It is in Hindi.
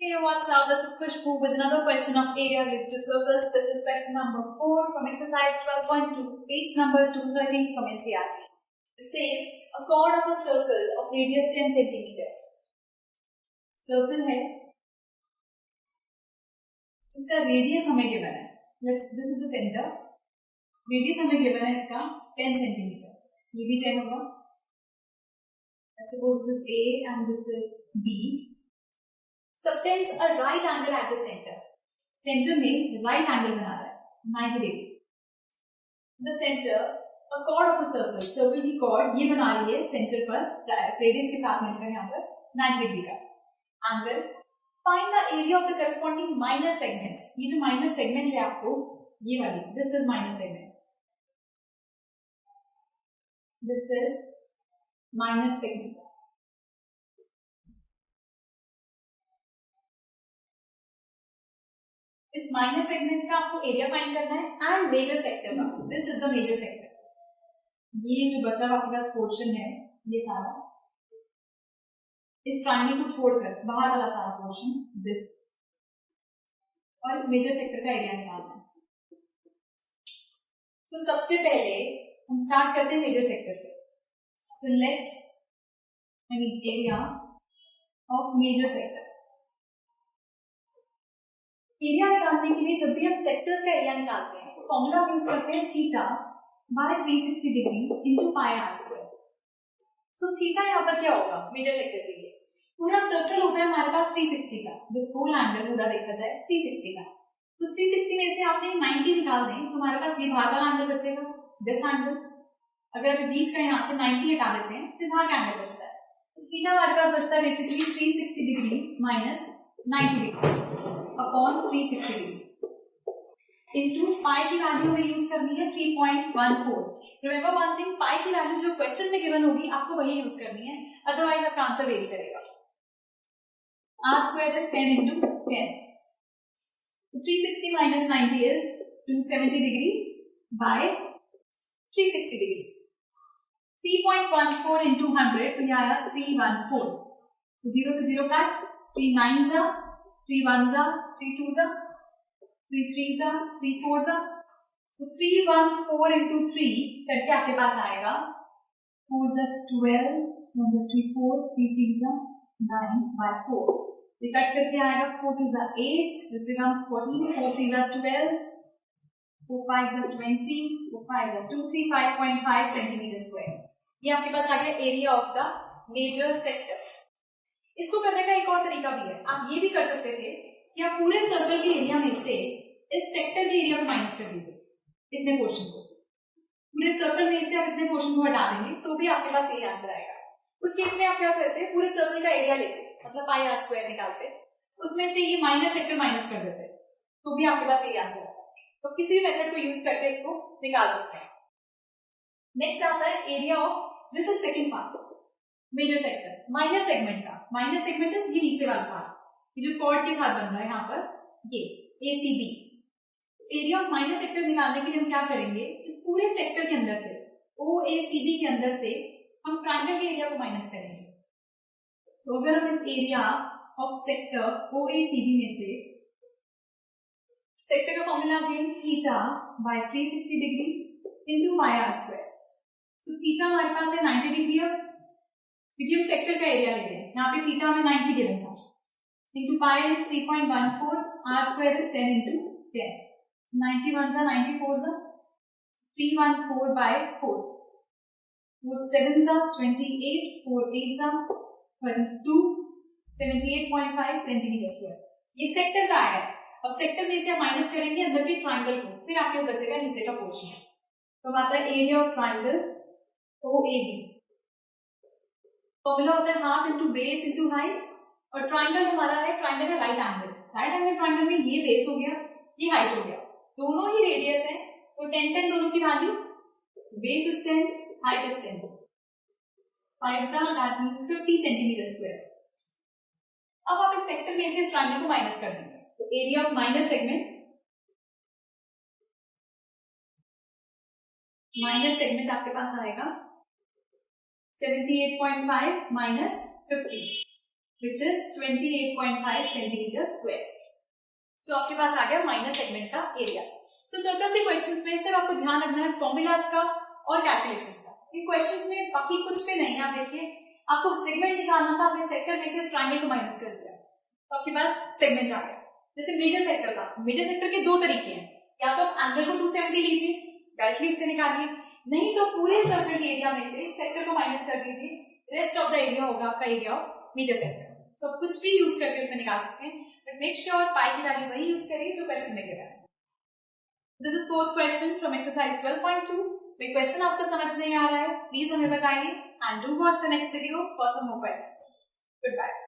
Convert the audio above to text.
Hey, what's up? This is Khushbu with another question of area related to circles. This is question number 4 from exercise 12.2, page number 213 from NCERT. It says a chord of a circle of radius 10 cm. Circle है जिसका रेडियस हमें गिवन है. This is the center. Radius हमें गिवन है इसका 10 cm. ये भी 10 होगा. Let's suppose this is A and this is B. Subtends a right angle at the center. Center में right angle बना रहा है 90 degree. The center, a chord of a circle. Circle की chord ये बना रही है center पर radius के साथ मिलकर यहाँ पर 90 degree का angle. Find the area of the corresponding minor segment. ये जो minor segment है आपको ये वाली. This is minor segment. This is minor segment. इस माइनर सेगमेंट का आपको एरिया फाइंड करना है एंड मेजर सेक्टर का. This is the major sector. ये जो बचा हुआ आपके पास पोर्शन है ये सारा इस ट्रायंगल को छोड़कर बाहर वाला सारा पोर्शन दिस और इस मेजर सेक्टर का एरिया निकालना है. तो सबसे पहले हम स्टार्ट करते हैं मेजर सेक्टर से. Select area of major sector. Area निकालने के लिए जब भी हम सेक्टर्स का एरिया निकालते हैं तो फॉर्मूला यूज करते हैं theta by 360 degree into pi r square. So theta यहाँ पर क्या होगा मेजर सेक्टर के लिए. पूरा सर्कल होता है हमारे पास 360 का. दिस होल एंगल पूरा देखा जाए 360 का. तो 360 में से आपने 90 निकाल दें तो हमारे पास ये बाहर वाला एंगल बचेगा दिस एंगल. अगर अभी बीच का यहाँ से 90 हटा देते हैं तो बाहर का एंगल बचता है. तो थीटा हमारे पास बचता है basically 360 degree minus 90 degree upon 360 degree into पाई की वैल्यू हमें यूज करनी है 3.14. रिमेंबर वन थिंग, पाई की वैल्यू जो क्वेश्चन में गिवन होगी आपको वही यूज करनी है, अदरवाइज आपका आंसर वेरी करेगा. R square is 10 into 10. तो 360 minus 90 is 270 degree by 360 degree. 3.14 into 100 तो यह आया 314. so 0 से 0 काट. 3 9s are 3 1s are 3 2s are 3 3s are 3 4s are. so 314 into 3 करके आपके पास आएगा 4s are 12 1 3 4 3 3s are 9 by 4. ये कट करके आएगा 4 2s are 8. this becomes 14. 4 3s are 12 4 5s are 20 4 5s are 235.5 centimeter square. ये आपके पास आ गया area of the major sector. इसको करने का एक और तरीका भी है. आप ये भी कर सकते थे कि आप पूरे सर्कल के एरिया में से इस सेक्टर के एरिया को माइनस कर दीजिए इतने पोर्शन को. पूरे सर्कल में से आप इतने पोर्शन को हटा देंगे तो भी आपके पास यही आंसर आएगा. उस केस में आप क्या करते हैं पूरे सर्कल का एरिया लेते मतलब पाई आर स्क्वायर निकालते उसमें से ये माइनस सेक्टर माइनस कर देते तो भी आपके पास यही आंसर आता है. तो किसी भी मेथड को यूज करके इसको निकाल सकते हैं. नेक्स्ट आता है area of this is second part major sector. Minor segment का माइनर सेगमेंट इज ये नीचे वाला पार्ट ये जो कॉर्ड के साथ बन रहा है यहाँ पर ये ACB. Area of minor sector निकालने के लिए हम क्या करेंगे इस पूरे सेक्टर के अंदर से OACB के अंदर से हम ट्रायंगल के एरिया को माइनस करेंगे. सो अगर हम इस एरिया ऑफ सेक्टर OACB में से सेक्टर का formula again theta by 360 degree into pi r square. So theta हमारे पास है 90 डिग्री. अब क्योंकि हम सेक्टर का एरिया ले रहे हैं यहाँ पे थीटा में 90 गिवन था into pi is 3.14. R square is 10 into 10. 91 are 94 are 314 by 4. वो 7s are 28 4 8s are 32 78.5 centimetre square. ये सेक्टर का है. अब सेक्टर में से आप माइनस करेंगे अंदर के ट्रायंगल को फिर आपके बचेगा नीचे का पोर्शन. तो आता है area of triangle OAB. Formula होता है half into base into height और ट्राइंगल हमारा है ट्राइंगल का right angle. Right angle triangle में ये बेस हो गया ये हाइट हो गया दोनों ही रेडियस है तो 10 10 दोनों की value base is 10 height is 10 5 that means 50 centimetre square. अब आप इस सेक्टर में से इस ट्राइंगल को माइनस कर देंगे तो एरिया ऑफ माइनस सेगमेंट आपके पास आएगा 78.5 minus 50. which is 28.5 centimetre square. So आपके पास आ गया माइनर सेगमेंट का एरिया। सो सर्कल से क्वेश्चंस में सिर्फ आपको ध्यान रखना है फॉर्मूलाज का और कैलकुलेशंस का। इन क्वेश्चंस में बाकी कुछ भी नहीं है। आप देखिए, आपको सेगमेंट निकालना था, आपने सेक्टर में से ट्रायंगल को माइनस कर दिया तो आपके पास सेगमेंट आ गया। जैसे मेजर सेक्टर था, मेजर सेक्टर के दो तरीके हैं, या तो आप एंगल को 270 लीजिए, डायरेक्टली उससे निकालिए, नहीं तो पूरे सर्कल के एरिया में से सेक्टर को माइनस कर दीजिए, रेस्ट ऑफ द एरिया होगा आपका एरिया ऑफ मेजर सेक्टर। सो कुछ भी यूज करके उसमें निकाल सकते हैं, बट मेक श्योर पाई की वैल्यू वही यूज करिए जो क्वेश्चन में गिवन है। This is fourth question from exercise 12.2। कोई क्वेश्चन आपको समझ नहीं आ रहा है, प्लीज हमें बताइए and do watch the next video for some more questions. Good bye.